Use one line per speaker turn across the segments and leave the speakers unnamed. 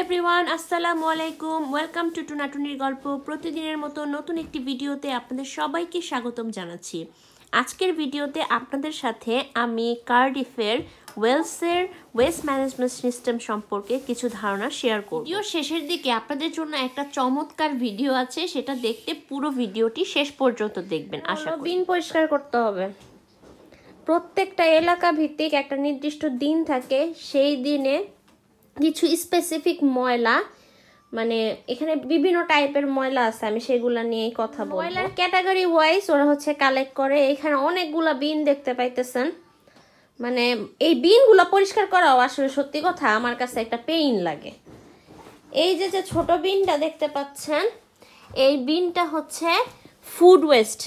Everyone, আসসালামু আলাইকুম। Welcome to টুনাটুনির গল্প। প্রতিদিনের মতো নতুন একটি ভিডিওতে আপনাদের সবাইকে স্বাগতম জানাচ্ছি। আজকের ভিডিওতে আপনাদের সাথে আমি কার্ডিফের ওয়েলসের ওয়েস্ট ম্যানেজমেন্ট সিস্টেম সম্পর্কে কিছু ধারণা শেয়ার করব। ভিডিও শেষের দিকে আপনাদের জন্য একটা চমৎকার ভিডিও আছে, সেটা দেখতে পুরো ভিডিওটি শেষ পর্যন্ত দেখবেন। আশা করি বিন পরিষ্কার করতে হবে। প্রত্যেকটা এলাকা ভিত্তিক একটা নির্দিষ্ট দিন থাকে, সেই দিনে কিছু স্পেসিফিক ময়লা, মানে এখানে বিভিন্ন টাইপের ময়লা আছে, আমি সেগুলা নিয়েই কথা বলবো। ময়লার ক্যাটাগরি ওয়াইজ ওরা হচ্ছে কালেক্ট করে। এখানে অনেকগুলা বিন দেখতে পাইতেছেন। মানে এই বিনগুলো পরিষ্কার করাও আসলে সত্যি কথা আমার কাছে একটা পেইন লাগে। এই যে যে ছোট বিনটা দেখতে পাচ্ছেন, এই বিনটা হচ্ছে ফুড ওয়েস্ট,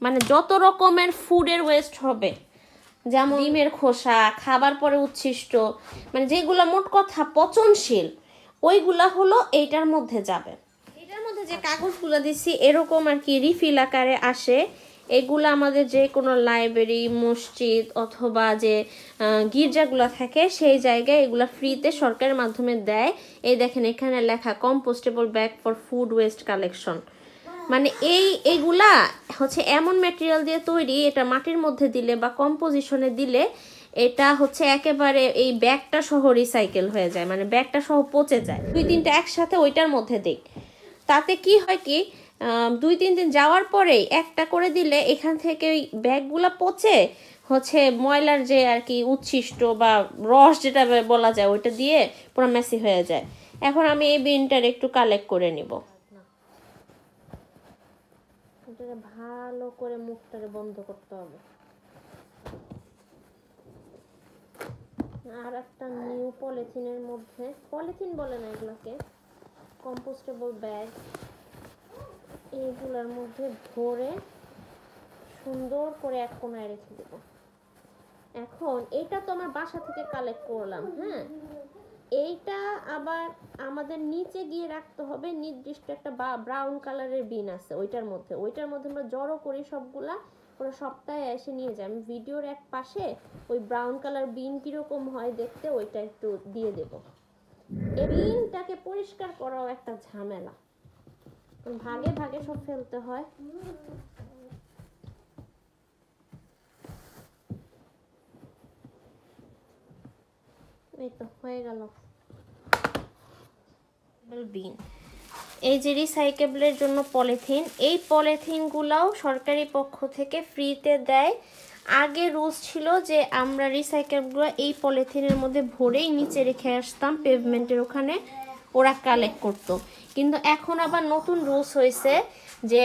মানে যত রকমের ফুডের ওয়েস্ট হবে, যেমন ডিমের খোসা, খাবার পরে উচ্ছিষ্ট, মানে যেগুলো মোট কথা পচনশীল, ওইগুলা হলো এইটার মধ্যে যাবে। এটার মধ্যে যে কাগজগুলো দিচ্ছি এরকম আর কি রিফিল আকারে আসে। এগুলো আমাদের যে কোনো লাইব্রেরি, মসজিদ অথবা যে গির্জাগুলো থাকে সেই জায়গায় এগুলো ফ্রিতে সরকারের মাধ্যমে দেয়। এই দেখেন এখানে লেখা compostable bag for food waste collection. মানে এইগুলা হচ্ছে এমন ম্যাটেরিয়াল দিয়ে তৈরি, এটা মাটির মধ্যে দিলে বা কম্পোজিশনে দিলে এটা হচ্ছে একেবারে এই ব্যাগটা সহ রিসাইকেল হয়ে যায়, মানে ব্যাগটা সহ পচে যায়। 2-3টা একসাথে ওইটার মধ্যে দিই, তাতে কি হয় কি 2-3 দিন যাওয়ার পরেই একটা করে দিলে এখান থেকে ওই ব্যাগগুলা পচে হচ্ছে ময়লার যে আর কি উচ্ছিষ্ট বা রস যেটা বলা যায় ওইটা দিয়ে পুরো মেসি হয়ে যায়। এখন আমি এই বিনটার একটু কালেক্ট করে নিব। ভালো করে মুখটাকে বন্ধ করতে হবে। আর একটা নিউ পলিথিনের মধ্যে, পলিথিন বলে না এগুলোকে, কম্পোস্টেবল ব্যাগ, এইগুলোর মধ্যে ভরে সুন্দর করে এক কোনায় রেখে দেব। এখন এইটা তো আমার বাসা থেকে কালেক্ট করলাম, হ্যাঁ, এইটা আবার আমাদের নিচে গিয়ে রাখতে হবে। নির্দিষ্ট একটা ব্রাউন কালারের বিন আছে ওইটার মধ্যে আমরা জড়ো করি সবগুলা, ওরা সপ্তাহে এসে নিয়ে যায়। আমি ভিডিওর এক পাশে ওই ব্রাউন কালার বিন কিরকম হয় দেখতে ওইটা একটু দিয়ে দেব। এই বিনটাকে পরিষ্কার করাও একটা ঝামেলা, ভাগে ভাগে সব ফেলতে হয়। এই তো হয়ে গেল বিন। এই যে রিসাইকেবলের জন্য পলিথিন, এই পলিথিনগুলাও সরকারি পক্ষ থেকে ফ্রিতে দেয়। আগে রুলস ছিল যে আমরা রিসাইকেলগুলো এই পলিথিনের মধ্যে ভরেই নিচে রেখে আসতাম পেভমেন্টের ওখানে, ওরা কালেক্ট করতো। কিন্তু এখন আবার নতুন রুলস হয়েছে যে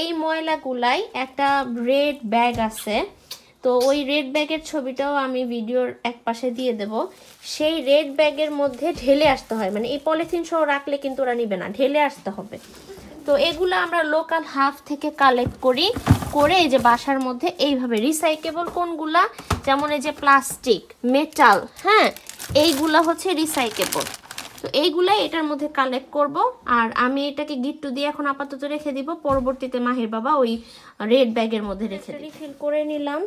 এই ময়লাগুলাই একটা রেড ব্যাগ আছে, তো ওই রেড ব্যাগের ছবিটাও আমি ভিডিওর এক পাশে দিয়ে দেব। সেই রেড ব্যাগের মধ্যে ঢেলে আসতে হয়, মানে এই পলিথিন সহ রাখলে কিন্তু ওরা নিবে না, ঢেলে আসতে হবে। তো এগুলো আমরা লোকাল হাফ থেকে কালেক্ট করি, করে এই যে বাসার মধ্যে এইভাবে রিসাইকেবল কোনগুলা, যেমন এই যে প্লাস্টিক, মেটাল, হ্যাঁ, এইগুলা হচ্ছে রিসাইকেবল। তো এইগুলাই এটার মধ্যে কালেক্ট করব। আর আমি এটাকে গিট্টু দিয়ে এখন আপাতত রেখে দিব, পরবর্তীতে মাহির বাবা ওই রেড ব্যাগের মধ্যে রেখে রিফিল করে নিলাম।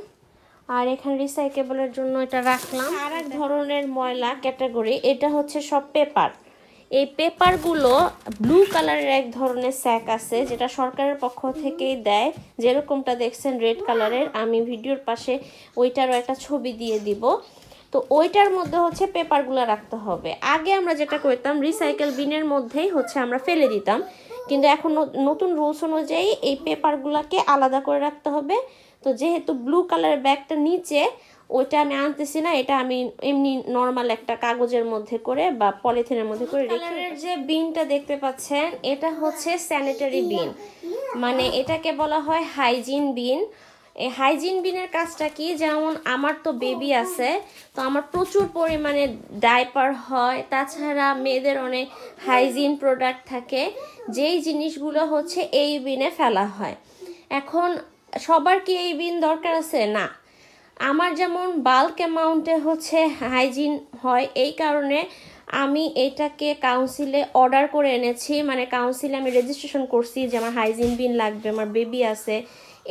আর এখানে রিসাইকেবলের জন্য এটা রাখলাম। আর এক ধরনের ময়লা ক্যাটাগরি, এটা হচ্ছে সব পেপার। এই পেপারগুলো ব্লু কালারের এক ধরনের স্যাক আছে, যেটা সরকারের পক্ষ থেকেই দেয়, যেরকমটা দেখছেন রেড কালারের। আমি ভিডিওর পাশে ওইটারও একটা ছবি দিয়ে দিব। তো ওইটার মধ্যে হচ্ছে পেপারগুলো রাখতে হবে। আগে আমরা যেটা করতাম রিসাইকেল বিনের মধ্যেই হচ্ছে আমরা ফেলে দিতাম, কিন্তু এখন নতুন রুলস অনুযায়ী এই পেপারগুলোকে আলাদা করে রাখতে হবে। তো যেহেতু ব্লু কালারের ব্যাগটা নিচে, ওইটা আমি আনতেছি না, এটা আমি এমনি নর্মাল একটা কাগজের মধ্যে করে বা পলিথিনের মধ্যে করে রেখে। যে বিনটা দেখতে পাচ্ছেন এটা হচ্ছে স্যানিটারি বিন, মানে এটাকে বলা হয় হাইজিন বিন। এই হাইজিন বিনের কাজটা কি, যেমন আমার তো বেবি আছে, তো আমার প্রচুর পরিমাণে ডাইপার হয়, তাছাড়া মেয়েদের অনেক হাইজিন প্রোডাক্ট থাকে, যেই জিনিসগুলো হচ্ছে এই বিনে ফেলা হয়। এখন সবার কি এই বিন দরকার আছে? না। আমার যেমন বাল্ক অ্যামাউন্টে হচ্ছে হাইজিন হয়, এই কারণে আমি এটাকে কাউন্সিলে অর্ডার করে এনেছি, মানে কাউন্সিলে আমি রেজিস্ট্রেশন করছি যে আমার হাইজিন বিন লাগবে, আমার বেবি আছে,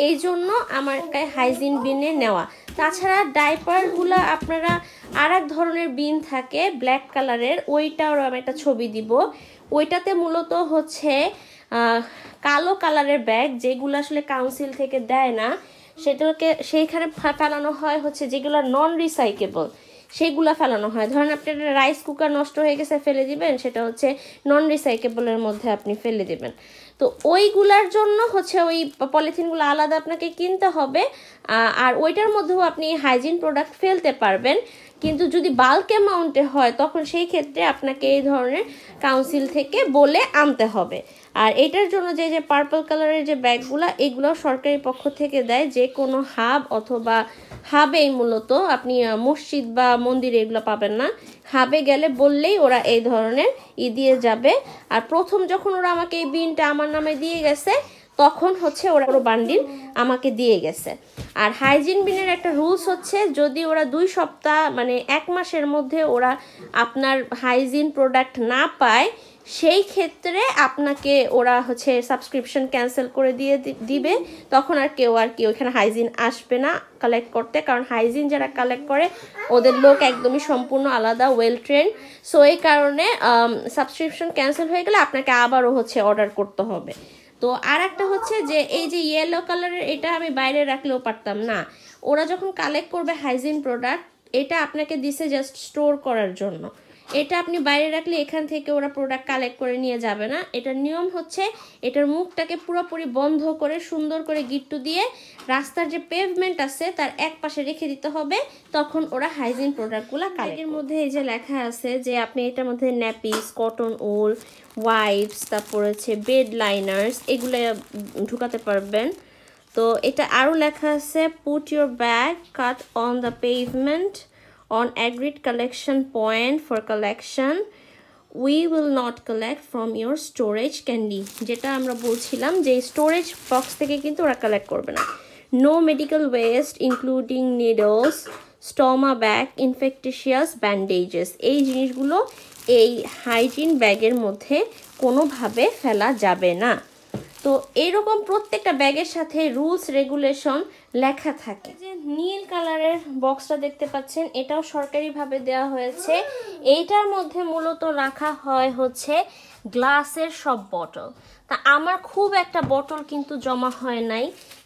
এই জন্য আমার হাইজিন বিনে নেওয়া। তাছাড়া ডাইপারগুলো আপনারা আর এক ধরনের বিন থাকে ব্ল্যাক কালারের, ওইটাও আমি একটা ছবি দিব। ওইটাতে মূলত হচ্ছে কালো কালারের ব্যাগ, যেগুলো আসলে কাউন্সিল থেকে দেয় না, সেটাকে সেইখানে ফেলানো হয় হচ্ছে যেগুলো নন রিসাইকেবল, সেইগুলো ফেলানো হয়। ধরেন আপনার রাইস কুকার নষ্ট হয়ে গেছে, ফেলে দিবেন, সেটা হচ্ছে নন রিসাইকেবলের মধ্যে আপনি ফেলে দিবেন। তো ওইগুলার জন্য হচ্ছে ওই পলিথিনগুলো আলাদা আপনাকে কিনতে হবে, আর ওইটার মধ্যেও আপনি হাইজিন প্রোডাক্ট ফেলতে পারবেন। কিন্তু যদি বাল্ক অ্যামাউন্টে হয় তখন সেই ক্ষেত্রে আপনাকে এই ধরনের কাউন্সিল থেকে বলে আনতে হবে। আর এটার জন্য যে যে পার্পল কালারের যে ব্যাগগুলো, এগুলো সরকারি পক্ষ থেকে দেয়। যে কোনো হাব অথবা হাবেই মূলত, আপনি মসজিদ বা মন্দিরে এগুলো পাবেন না, হাবে গেলে বললেই ওরা এই ধরনের দিয়ে যাবে। আর প্রথম যখন ওরা আমাকে এই বিনটা আমার নামে দিয়ে গেছে, তখন হচ্ছে ওরা পুরো বান্ডিল আমাকে দিয়ে গেছে। আর হাইজিন বিনের একটা রুলস হচ্ছে, যদি ওরা 2 সপ্তাহ মানে 1 মাসের মধ্যে ওরা আপনার হাইজিন প্রোডাক্ট না পায়, সেই ক্ষেত্রে আপনাকে ওরা হচ্ছে সাবস্ক্রিপশন ক্যান্সেল করে দিবে। তখন আর কেউ ওইখানে হাইজিন আসবে না কালেক্ট করতে, কারণ হাইজিন যারা কালেক্ট করে ওদের লোক একদমই সম্পূর্ণ আলাদা, ওয়েল ট্রেন্ড। সো এই কারণে সাবস্ক্রিপশন ক্যান্সেল হয়ে গেলে আপনাকে আবারও হচ্ছে অর্ডার করতে হবে। তো আর একটা হচ্ছে যে এই যে ইয়েলো কালারের, এটা আমি বাইরে রাখলেও পারতাম না। ওরা যখন কালেক্ট করবে হাইজিন প্রোডাক্ট, এটা আপনাকে দিছে জাস্ট স্টোর করার জন্য। এটা আপনি বাইরে রাখলে এখান থেকে ওরা প্রোডাক্ট কালেক্ট করে নিয়ে যাবে না। এটার নিয়ম হচ্ছে এটার মুখটাকে পুরোপুরি বন্ধ করে সুন্দর করে গিট্টু দিয়ে রাস্তার যে পেভমেন্ট আছে তার এক পাশে রেখে দিতে হবে, তখন ওরা হাইজিন প্রোডাক্টগুলো কালেক্টের মধ্যে এই যে লেখা আছে যে আপনি এটার মধ্যে ন্যাপিস, কটন উল, ওয়াইপস, তারপর হচ্ছে বেড লাইনার্স, এগুলো ঢুকাতে পারবেন। তো এটা আরও লেখা আছে put your bag cut on the pavement on agreed collection point for collection, we will not collect from your storage candy, যেটা আমরা বলছিলাম যে স্টোরেজ বক্স থেকে কিন্তু ওরা কালেক্ট করবে না। No medical waste including needles, stoma bag, infectious bandages, এই জিনিসগুলো এই হাইজিন ব্যাগের মধ্যে কোনোভাবে ফেলা যাবে না। তো এইরকম প্রত্যেকটা ব্যাগের সাথে রুলস রেগুলেশন লেখা থাকে। যে নীল কালারের বক্সটা দেখতে পাচ্ছেন, এটাও সরকারিভাবে দেওয়া হয়েছে। এইটার মধ্যে মূলত রাখা হয় হচ্ছে গ্লাসের সব বোতল। তা আমার খুব একটা বোতল কিন্তু জমা হয় নাই।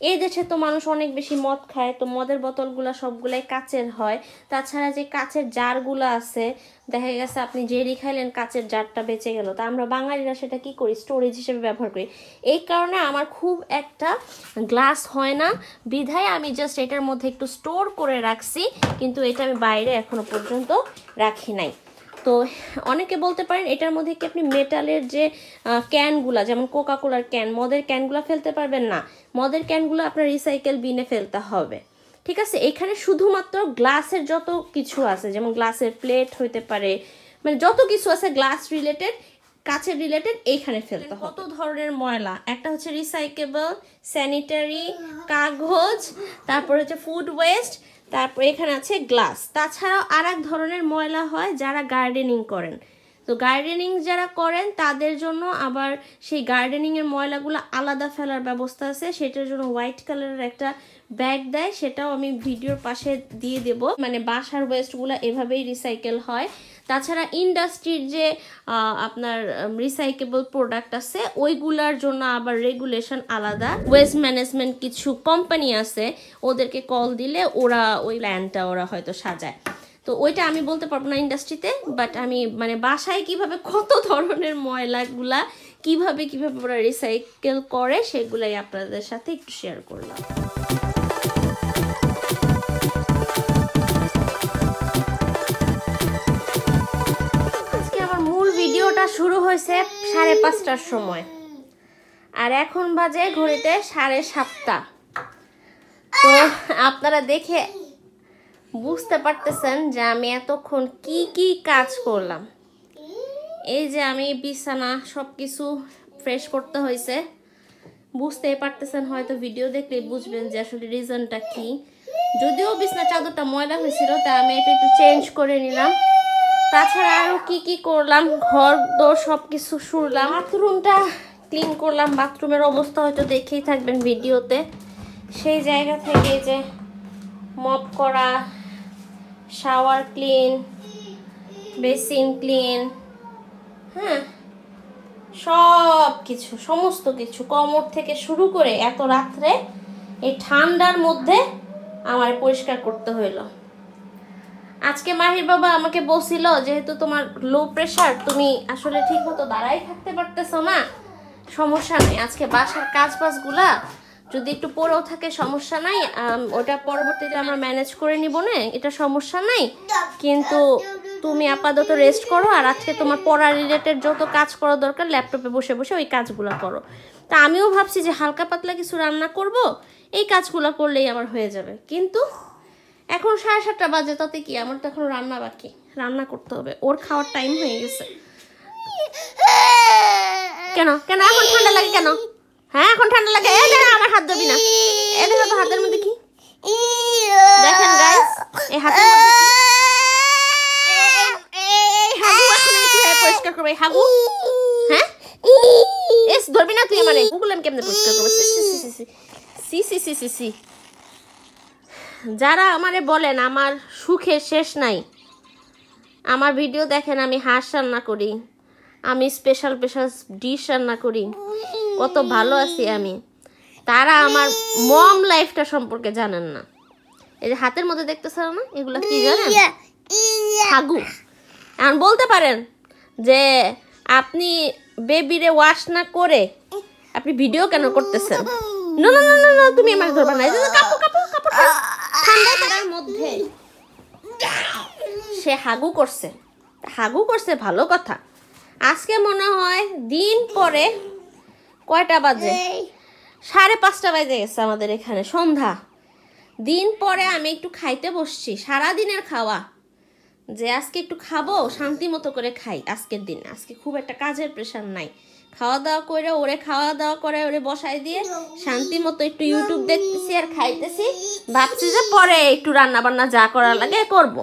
এই দেশে তো মানুষ অনেক বেশি মদ খায়, তো মদের বোতলগুলো সবগুলাই কাচের হয়। তাছাড়া যে কাচের জারগুলো আছে, দেখা গেছে আপনি জেরি খাইলেন, কাচের জারটা বেঁচে গেল, তা আমরা বাঙালিরা সেটা কি করি, স্টোরেজ হিসেবে ব্যবহার করি। এই কারণে আমার খুব একটা গ্লাস হয় না, বিধায় আমি জাস্ট এটার মধ্যে একটু স্টোর করে রাখছি, কিন্তু এটা আমি বাইরে এখনো পর্যন্ত রাখি নাই। তো অনেকে বলতে পারেন এটার মধ্যে কি আপনি মেটালের যে ক্যানগুলা, যেমন কোকা কোলার ক্যান, মদের ক্যানগুলো ফেলতে পারবেন না। মদের ক্যানগুলো আপনার রিসাইকেল বিনে ফেলতে হবে, ঠিক আছে। এখানে শুধুমাত্র গ্লাসের যত কিছু আছে, যেমন গ্লাসের প্লেট হইতে পারে, মানে যত কিছু আছে গ্লাস রিলেটেড, কাছের রিলেটেড, এইখানে ফেলতে হবে। কত ধরনের ময়লা, একটা হচ্ছে রিসাইকেবল, স্যানিটারি, কাগজ, তারপর হচ্ছে ফুড ওয়েস্ট, তারপর এখানে আছে গ্লাস। তাছাড়াও আর এক ধরনের ময়লা হয় যারা গার্ডেনিং করেন। তো গার্ডেনিং যারা করেন তাদের জন্য আবার সেই গার্ডেনিংয়ের ময়লাগুলো আলাদা ফেলার ব্যবস্থা আছে, সেটার জন্য হোয়াইট কালারের একটা ব্যাগ দেয়, সেটাও আমি ভিডিওর পাশে দিয়ে দেব। মানে বাসার ওয়েস্টগুলো এভাবেই রিসাইকেল হয়। তাছাড়া ইন্ডাস্ট্রির যে আপনার রিসাইকেবল প্রোডাক্ট আছে, ওইগুলার জন্য আবার রেগুলেশন আলাদা। ওয়েস্ট ম্যানেজমেন্ট কিছু কোম্পানি আছে, ওদেরকে কল দিলে ওরা ওই ল্যান্ডটা ওরা হয়তো সাজায়। তো ওইটা আমি বলতে পারবো না ইন্ডাস্ট্রিতে, বাট আমি মানে বাসায় কিভাবে কত ধরনের ময়লাগুলা কিভাবে ওরা রিসাইকেল করে সেগুলাই আপনাদের সাথে একটু শেয়ার করলাম। ভিডিওটা শুরু হয়েছে 5:30টার সময়, আর এখন বাজে ঘড়িতে 7:30। তো আপনারা দেখে বুঝতে পারতেছেন যে আমি এতক্ষণ কি কাজ করলাম। এই যে আমি বিছানা সবকিছু ফ্রেশ করতে হয়েছে, বুঝতেই পারতেছেন, হয়তো ভিডিও দেখলে বুঝবেন যে আসলে রিজনটা কি। যদিও বিছানা চাদরটা ময়লা হয়েছিল, তা আমি এটা একটু চেঞ্জ করে নিলাম। তাছাড়া আরও কি করলাম, ঘর দোর সব কিছু শুরলাম, বাথরুমটা ক্লিন করলাম। বাথরুমের অবস্থা হয়তো দেখেই থাকবেন ভিডিওতে। সেই জায়গা থেকে যে মপ করা, শাওয়ার ক্লিন, বেসিন ক্লিন, হ্যাঁ সব কিছু, সমস্ত কিছু কোমর থেকে শুরু করে এত রাত্রে এই ঠান্ডার মধ্যে আমার পরিষ্কার করতে হইল। আজকে মাহির বাবা আমাকে বলছিল, যেহেতু তোমার লো প্রেশার, তুমি আসলে ঠিক মতো দাঁড়াই থাকতে পারতেছো না, সমস্যা নেই, আজকে বাসার কাজ বাজগুলা যদি একটু পরেও থাকে সমস্যা নাই, ওটা পরবর্তীতে আমরা ম্যানেজ করে নিব না, এটা সমস্যা নাই, কিন্তু তুমি আপাতত রেস্ট করো, আর আজকে তোমার পড়া রিলেটেড যত কাজ করা দরকার ল্যাপটপে বসে বসে ওই কাজগুলো করো। তা আমিও ভাবছি যে হালকা পাতলা কিছু রান্না করব, এই কাজগুলো করলেই আমার হয়ে যাবে, কিন্তু এখন 7:30 বাজে, তাতে কি, আমার তো এখন রান্না বাকি, রান্না করতে হবে, ওর খাওয়ার টাইম হয়ে গেছে। কেন কেন এখন ঠান্ডা লাগে কেন? হ্যাঁ এখন ঠান্ডা লাগে, আমার হাত ধরবি না, এই দেখো তো হাতের মধ্যে কি, দেখেন গাইস এই হাতের মধ্যে কি, হাগু এখন কিভাবে পরিষ্কার করবে হাগু? হ্যাঁ এস ধরবি না তুই আমারে, গুগল আমি কেমনে পরিষ্কার করবো? সি সি সি সি সি। যারা আমারে বলেন আমার সুখের শেষ নাই, আমার ভিডিও দেখেন, আমি হাঁস রান্না করি, আমি স্পেশাল স্পেশাল ডিশ রান্না করি, কত ভালো আছি আমি, তারা আমার মম লাইফটা সম্পর্কে জানেন না। এই যে হাতের মধ্যে দেখতেছেন না, এগুলো কি জানেন? হাগু। এখন বলতে পারেন যে আপনি বেবিরে ওয়াশ না করে আপনি ভিডিও কেন করতেছেন? না না না না, তুমি আমাকে ধরবা না, কাপড় কাপড় কাপড় ঠান্ডার মধ্যে সে হাগু করছে, হাগু করছে ভালো কথা। আজকে মনে হয় দিন পরে কয়টা বাজে, 5:30 বাজে গেছে আমাদের এখানে, সন্ধ্যা। দিন পরে আমি একটু খাইতে বসছি, সারাদিনের খাওয়া, যে আজকে একটু খাবো, শান্তি মতো করে খাই আজকের দিন, আজকে খুব একটা কাজের প্রেশার নাই, খাওয়া দাওয়া করে ওরে খাওয়া দাওয়া করে ওরে বসাই দিয়ে শান্তি মতো একটু ইউটিউব দেখতেছি আর খাইতেছি, ভাবছি যে পরে একটু রান্না বান্না যা করা লাগে করব।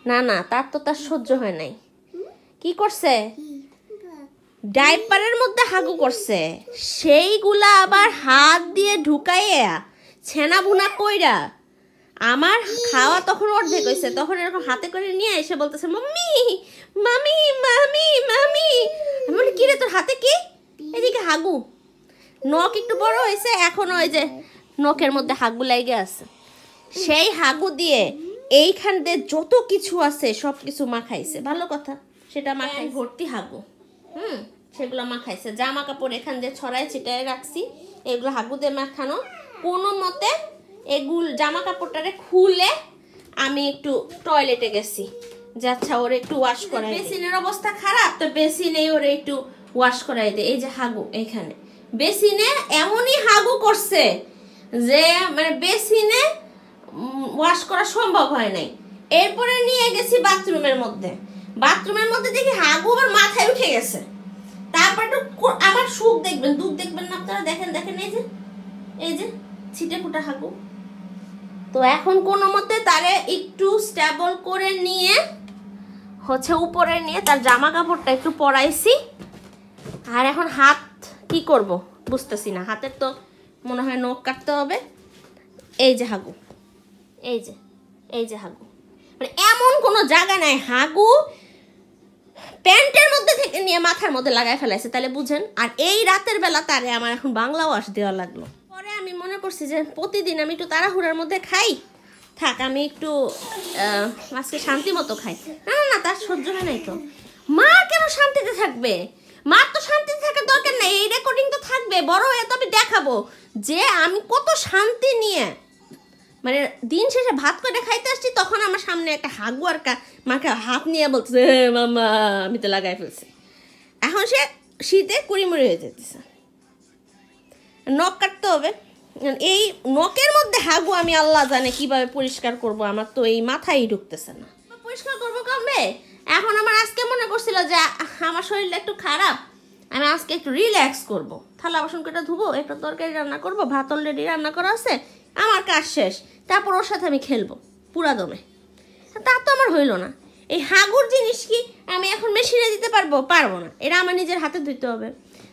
না না, তার সহ্য হয় নাই। কি করছে? ডাইপারের মধ্যে হাগু করছে, সেইগুলা আবার হাত দিয়ে ঢুকাইয়া ছেনা বুনা কইরা, আমার খাওয়া তখন অর্ধেক হয়েছে, তখন এরকম হাতে করে নিয়ে এসে বলতেছে মাম্মি মামি মামি মামি। আমি বলি কি রে তোর হাতে কি? এদিকে হাগু, নখ একটু বড় হয়েছে, এখন ওই যে নখের মধ্যে হাগু লাগে আছে, সেই হাগু দিয়ে এইখান দিয়ে যত কিছু আছে সব কিছু মাখাইছে, ভালো কথা, সেটা মাখাই ভর্তি হাগু, সেগুলো মাখাইছে। জামা কাপড় এখান দিয়ে ছড়ায় ছিটায় রাখছি, এগুলো হাগু দিয়ে মাখানো, কোনো মতে এগুলো জামা কাপড়টারে খুলে আমি একটু টয়লেটে গেছি, যে আচ্ছা ওরে একটু ওয়াশ করাই, বেসিনের অবস্থা খারাপ তো বেসিনে ওরে একটু ওয়াশ করাই দে। এই যে হাগু এখানে বেসিনে এমনই হাগু করছে যে মানে বেসিনে ওয়াশ করা সম্ভব হয় নাই। এরপরে নিয়ে গেছি বাথরুমের মধ্যে, বাথরুমের মধ্যে দেখি হাগু আবার মাথায় উঠে গেছে। তারপর আমার সুখ দেখবেন, দুধ দেখবেন না আপনারা, দেখেন দেখেন এই যে ছিটে ফুটা হাগু। তো এখন কোনো মতে তারে একটু স্টেবল করে নিয়ে হচ্ছে উপরে নিয়ে তার জামা কাপড়টা একটু পরাইছি। আর এখন হাত কি করব বুঝতেছি না, হাতের তো মনে হয় নখ কাটতে হবে। এই যে হাগু, এই যে হাগু, মানে এমন কোনো জায়গা নাই, হাগু প্যান্টের মধ্যে থেকে নিয়ে মাথার মধ্যে লাগাই ফেলাইছে, তাহলে বুঝেন। আর এই রাতের বেলা তারে আমার এখন বাংলা ওয়াশ দেওয়া লাগলো। পরে আমি মনে করছি যে প্রতিদিন আমি একটু তাড়াহুড়ার মধ্যে খাই, থাক আমি একটু আজকে শান্তি মতো খাই। না না না, তার সহ্য হয় নাই তো। মা কেন শান্তিতে থাকবে? মা তো শান্তিতে থাকার দরকার নেই, এই রেকর্ডিং তো থাকবে, বড় হয়ে তো আমি দেখাবো যে আমি কত শান্তি নিয়ে মানে দিন শেষে ভাত করে খাইতে আসছি, তখন আমার সামনে একটা হাগু আর মাকে হাত নিয়ে বলতেছে মামা আমি তো লাগাই ফেলছি। এখন সে শীতে কুড়িমুড়ি হয়ে যেতেছে, নখ কাটতে হবে। এই নখের মধ্যে হাগু আমি আল্লাহ জানে কিভাবে পরিষ্কার করব, আমার তো এই মাথায় ঢুকতেছে না। পরিষ্কার করবো কবে? এখন আমার আজকে মনে করছিল যে আমার শরীরটা একটু খারাপ, আমি আজকে একটু রিল্যাক্স করব, থালা বাসন কটা ধুবো, একটা তরকারি রান্না করব, ভাত অলরেডি রান্না করা আছে, আমার কাজ শেষ, তারপর ওর সাথে আমি খেলবো পুরা দমে। তা তো আমার হইল না। এই হাগুর জিনিস কি আমি এখন মেশিনে দিতে পারবো না, এটা আমার নিজের হাতে ধুইতে হবে।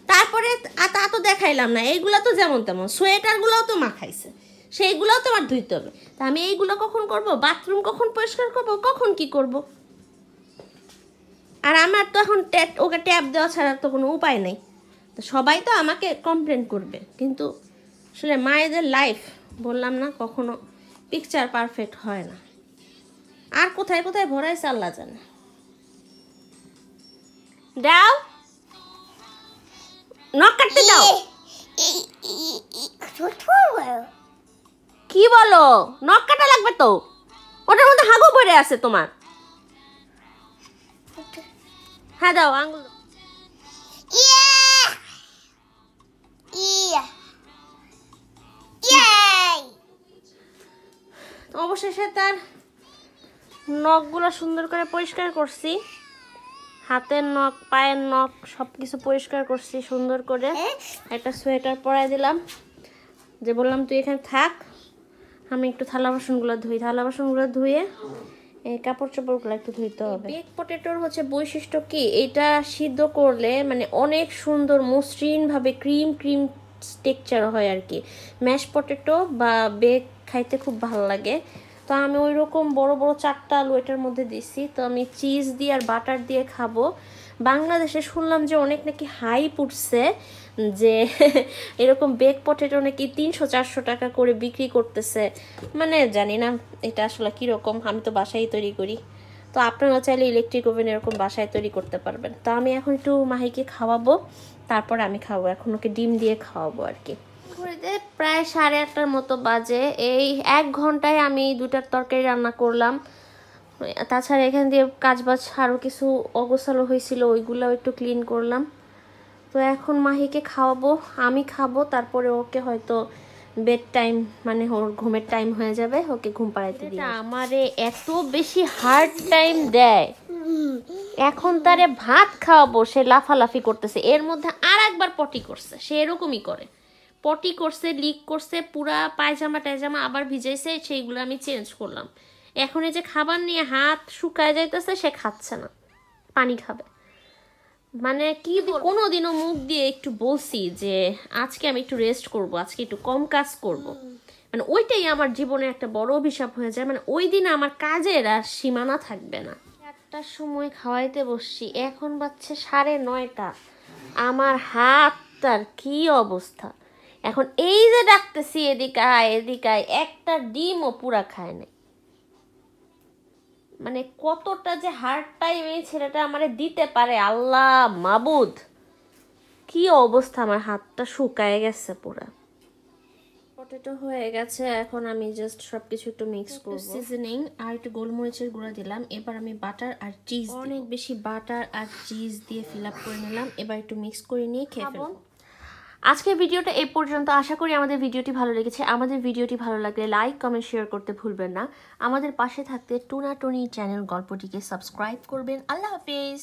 তারপরে তা তো দেখাইলাম না, এইগুলো তো যেমন তেমন, সোয়েটারগুলোও তো মাখাইছে, সেইগুলোও তো আমার ধুইতে হবে। তা আমি এইগুলো কখন করব, বাথরুম কখন পরিষ্কার করব, কখন কি করব? আর আমার তো এখন ওকে ট্যাপ দেওয়া ছাড়া তো কোনো উপায় নেই। তো সবাই তো আমাকে কমপ্লেন করবে, কিন্তু আসলে মায়েদের লাইফ বললাম না, কখনো পিকচার পারফেক্ট হয় না। আর কোথায় কোথায় ভরাইছে আল্লাহ জানে। দাও, নখ কাটতে দাও। কি বলো, নখ কাটা লাগবে তো, ওটার মধ্যে হাগু পড়ে আছে তোমার। হ্যাঁ দাও, আঙুল অবশেষে তার নখগুলো সুন্দর করে পরিষ্কার করছি, হাতের নখ, পায়ের নখ সব কিছু পরিষ্কার করছি সুন্দর করে। একটা সোয়েটার পরাই দিলাম, যে বললাম তুই এখানে থাক, আমি একটু থালা বাসনগুলো ধুই। থালা বাসনগুলো ধুয়ে এই কাপড় চোপড়গুলো একটু ধুইতে হবে। বেক পটেটোর হচ্ছে বৈশিষ্ট্য কি, এটা সিদ্ধ করলে মানে অনেক সুন্দর মসৃণভাবে ক্রিম ক্রিম টেক্সচার হয় আর কি। ম্যাশ পটেটো বা বেক খাইতে খুব ভালো লাগে। তো আমি ওই রকম বড় বড় 4টা আলু এটার মধ্যে দিছি। তো আমি চিজ দিয়ে আর বাটার দিয়ে খাবো। বাংলাদেশে শুনলাম যে অনেক নাকি হাইপ উঠছে, যে এরকম বেক পটেটো নাকি 300-400 টাকা করে বিক্রি করতেছে। মানে জানি না এটা আসলে কীরকম, আমি তো বাসায় তৈরি করি। তো আপনারা চাইলে ইলেকট্রিক ওভেন এরকম বাসায় তৈরি করতে পারবেন। তো আমি এখন একটু মাহিকে খাওয়াবো, তারপর আমি খাবো। এখন ওকে ডিম দিয়ে খাওয়াবো আর কি। ঘড়িতে প্রায় 8:30টার মতো বাজে। এই 1 ঘন্টায় আমি 2টার তরকারি রান্না করলাম। তাছাড়া এখান দিয়ে কাজবাজ আরও কিছু অগোছালো হয়েছিল, ওইগুলোও একটু ক্লিন করলাম। তো এখন মাহিকে খাওয়াবো, আমি খাবো, তারপরে ওকে হয়তো বেড টাইম মানে ওর ঘুমের টাইম হয়ে যাবে, ওকে ঘুম পাড়াইতে দিই। আমারে এত বেশি হার্ড টাইম দেয়, এখন তারে ভাত খাওয়াবো, সে লাফালাফি করতেছে। এর মধ্যে আর একবার পটি করছে, সে এরকমই করে, পটি করছে, লিক করছে, পুরা পায়জামা টায়জামা আবার ভিজাইছে, সেইগুলো আমি চেঞ্জ করলাম। এখন এই যে খাবার নিয়ে হাত শুকায় যাইতেছে, সে খাচ্ছে না, পানি খাবে। মানে কি কোনোদিনও মুখ দিয়ে একটু বলছি যে আজকে আমি একটু রেস্ট করব, আজকে একটু কম কাজ করব, মানে ওইটাই আমার জীবনে একটা বড় অভিশাপ হয়ে যায়। মানে ওই দিন আমার কাজের আর সীমানা থাকবে না। 8টার সময় খাওয়াইতে বসছি, এখন বাজছে 9:30। আমার হাতটার কি অবস্থা! এখন এই যে ডাকতেছি এদিকে আয় এদিকে আয়, একটা ডিমও পুরা খায় নাই। মানে কতটা যে হার্ড টাইম এই ছেলেটা আমারে দিতে পারে, আল্লাহ মাবুদ! কি অবস্থা, আমার হাতটা শুকায় গেছে পুরা। পটেটো হয়ে গেছে, এখন আমি জাস্ট সবকিছু একটু মিক্স করব। সিজনিং আর একটু গোলমরিচের গুঁড়া দিলাম। এবার আমি বাটার আর চিজ, অনেক বেশি বাটার আর চিজ দিয়ে ফিল আপ করে নিলাম। এবার একটু মিক্স করে নিয়ে খেয়ে ফেলবো। আজকের ভিডিওটা এই পর্যন্ত। আশা করি আমাদের ভিডিওটি ভালো লেগেছে। আমাদের ভিডিওটি ভালো লাগলে লাইক, কমেন্ট, শেয়ার করতে ভুলবেন না। আমাদের পাশে থাকতে টুনা টুনি চ্যানেল গল্পটিকে সাবস্ক্রাইব করবেন। আল্লাহ হাফেজ।